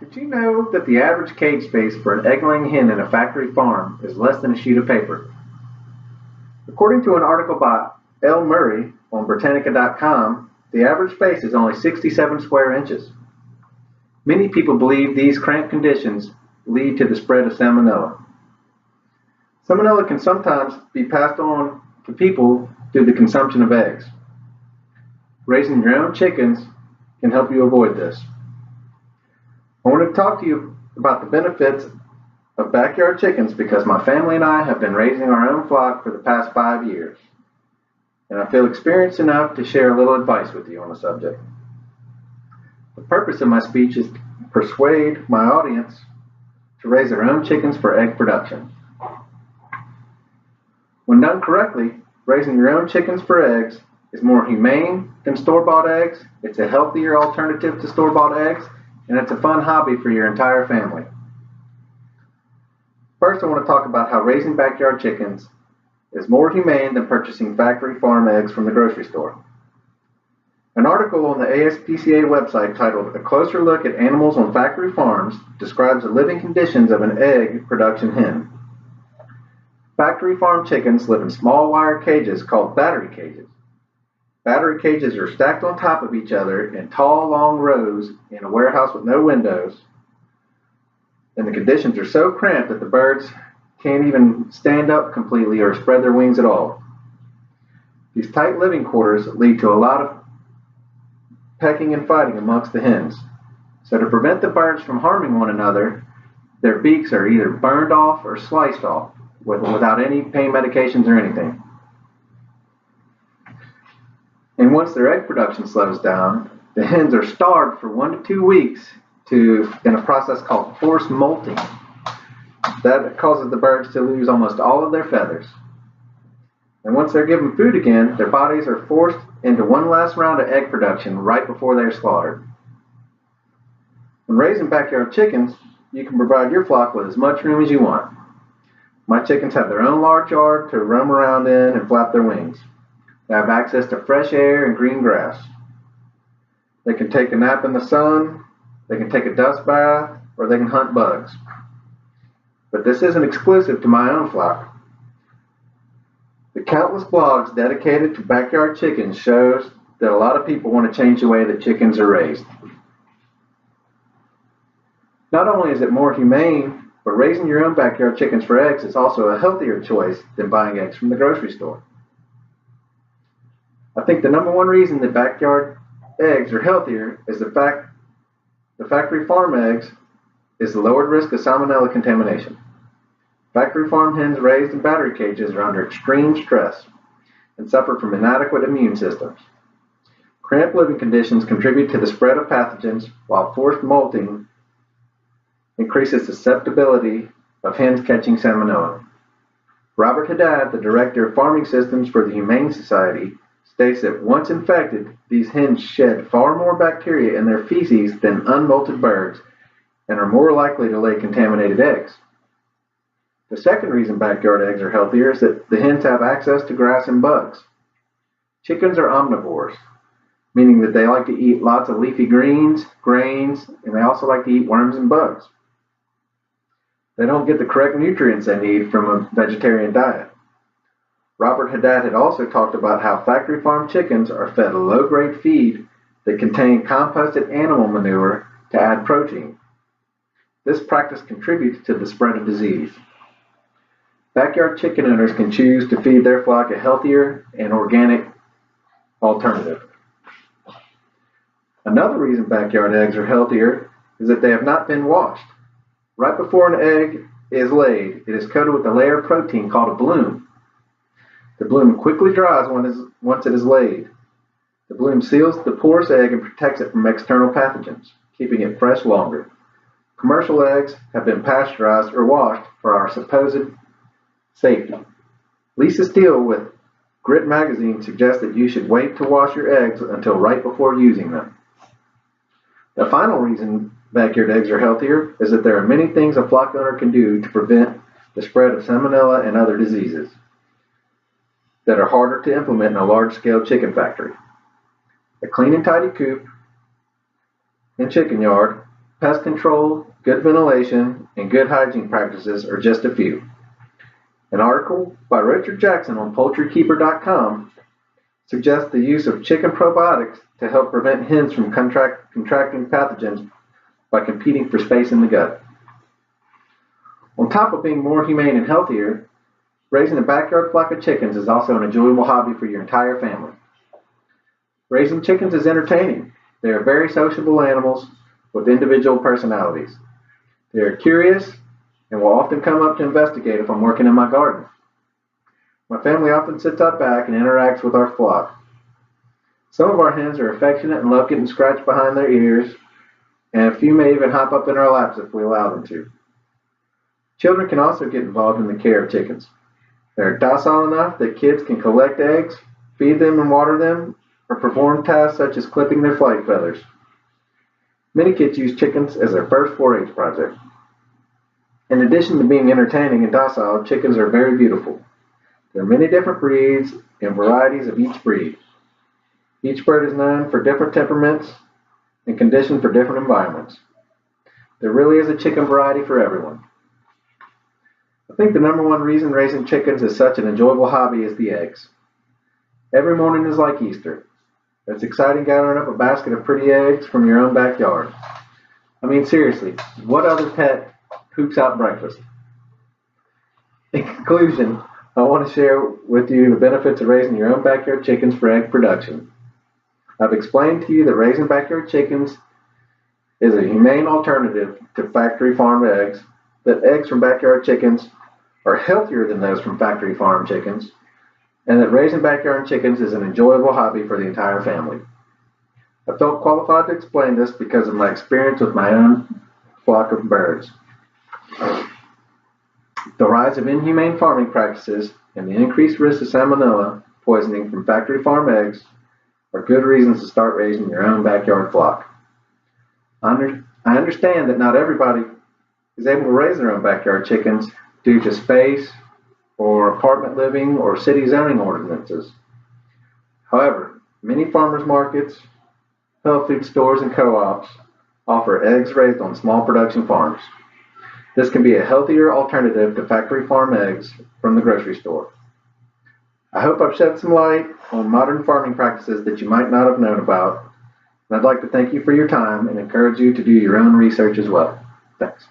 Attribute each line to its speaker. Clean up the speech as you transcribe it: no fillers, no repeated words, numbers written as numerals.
Speaker 1: Did you know that the average cage space for an egg-laying hen in a factory farm is less than a sheet of paper? According to an article by L. Murray on Britannica.com, the average space is only 67 square inches. Many people believe these cramped conditions lead to the spread of salmonella. Salmonella can sometimes be passed on to people through the consumption of eggs. Raising your own chickens can help you avoid this. I want to talk to you about the benefits of backyard chickens because my family and I have been raising our own flock for the past 5 years, and I feel experienced enough to share a little advice with you on the subject. The purpose of my speech is to persuade my audience to raise their own chickens for egg production. When done correctly, raising your own chickens for eggs is more humane than store-bought eggs, it's a healthier alternative to store-bought eggs, and it's a fun hobby for your entire family. First, I want to talk about how raising backyard chickens is more humane than purchasing factory farm eggs from the grocery store. An article on the ASPCA website titled "A Closer Look at Animals on Factory Farms" describes the living conditions of an egg production hen. Factory farm chickens live in small wire cages called battery cages. Battery cages are stacked on top of each other in tall, long rows in a warehouse with no windows, and the conditions are so cramped that the birds can't even stand up completely or spread their wings at all. These tight living quarters lead to a lot of pecking and fighting amongst the hens. So to prevent the birds from harming one another, their beaks are either burned off or sliced off without any pain medications or anything. And once their egg production slows down, the hens are starved for 1 to 2 weeks in a process called forced molting. That causes the birds to lose almost all of their feathers. And once they're given food again, their bodies are forced into one last round of egg production right before they're slaughtered. When raising backyard chickens, you can provide your flock with as much room as you want. My chickens have their own large yard to roam around in and flap their wings. They have access to fresh air and green grass. They can take a nap in the sun, they can take a dust bath, or they can hunt bugs. But this isn't exclusive to my own flock. The countless blogs dedicated to backyard chickens shows that a lot of people want to change the way that chickens are raised. Not only is it more humane, but raising your own backyard chickens for eggs is also a healthier choice than buying eggs from the grocery store. I think the number one reason that backyard eggs are healthier is the factory farm eggs is the lowered risk of salmonella contamination. Factory farm hens raised in battery cages are under extreme stress and suffer from inadequate immune systems. Cramped living conditions contribute to the spread of pathogens, while forced molting increases susceptibility of hens catching salmonella. Robert Haddad, the director of farming systems for the Humane Society, states that once infected, these hens shed far more bacteria in their feces than unmolted birds and are more likely to lay contaminated eggs. The second reason backyard eggs are healthier is that the hens have access to grass and bugs. Chickens are omnivores, meaning that they like to eat lots of leafy greens, grains, and they also like to eat worms and bugs. They don't get the correct nutrients they need from a vegetarian diet. Robert Haddad had also talked about how factory farm chickens are fed a low-grade feed that contain composted animal manure to add protein. This practice contributes to the spread of disease. Backyard chicken owners can choose to feed their flock a healthier and organic alternative. Another reason backyard eggs are healthier is that they have not been washed. Right before an egg is laid, it is coated with a layer of protein called a bloom. The bloom quickly dries once it is laid. The bloom seals the porous egg and protects it from external pathogens, keeping it fresh longer. Commercial eggs have been pasteurized or washed for our supposed safety. Lisa Steele with Grit Magazine suggests that you should wait to wash your eggs until right before using them. The final reason backyard eggs are healthier is that there are many things a flock owner can do to prevent the spread of salmonella and other diseases that are harder to implement in a large-scale chicken factory. A clean and tidy coop and chicken yard, pest control, good ventilation, and good hygiene practices are just a few. An article by Richard Jackson on PoultryKeeper.com suggests the use of chicken probiotics to help prevent hens from contracting pathogens by competing for space in the gut. On top of being more humane and healthier, raising a backyard flock of chickens is also an enjoyable hobby for your entire family. Raising chickens is entertaining. They are very sociable animals with individual personalities. They are curious and will often come up to investigate if I'm working in my garden. My family often sits out back and interacts with our flock. Some of our hens are affectionate and love getting scratched behind their ears, and a few may even hop up in our laps if we allow them to. Children can also get involved in the care of chickens. They are docile enough that kids can collect eggs, feed them and water them, or perform tasks such as clipping their flight feathers. Many kids use chickens as their first 4-H project. In addition to being entertaining and docile, chickens are very beautiful. There are many different breeds and varieties of each breed. Each bird is known for different temperaments and conditioned for different environments. There really is a chicken variety for everyone. I think the number one reason raising chickens is such an enjoyable hobby is the eggs. Every morning is like Easter. It's exciting gathering up a basket of pretty eggs from your own backyard. I mean, seriously, what other pet poops out breakfast? In conclusion, I want to share with you the benefits of raising your own backyard chickens for egg production. I've explained to you that raising backyard chickens is a humane alternative to factory farm eggs, that eggs from backyard chickens are healthier than those from factory farm chickens, and that raising backyard chickens is an enjoyable hobby for the entire family. I felt qualified to explain this because of my experience with my own flock of birds. The rise of inhumane farming practices and the increased risk of salmonella poisoning from factory farm eggs are good reasons to start raising your own backyard flock. I understand that not everybody is able to raise their own backyard chickens due to space or apartment living or city zoning ordinances. However, many farmers markets, health food stores, and co-ops offer eggs raised on small production farms. This can be a healthier alternative to factory farm eggs from the grocery store. I hope I've shed some light on modern farming practices that you might not have known about, and I'd like to thank you for your time and encourage you to do your own research as well. Thanks.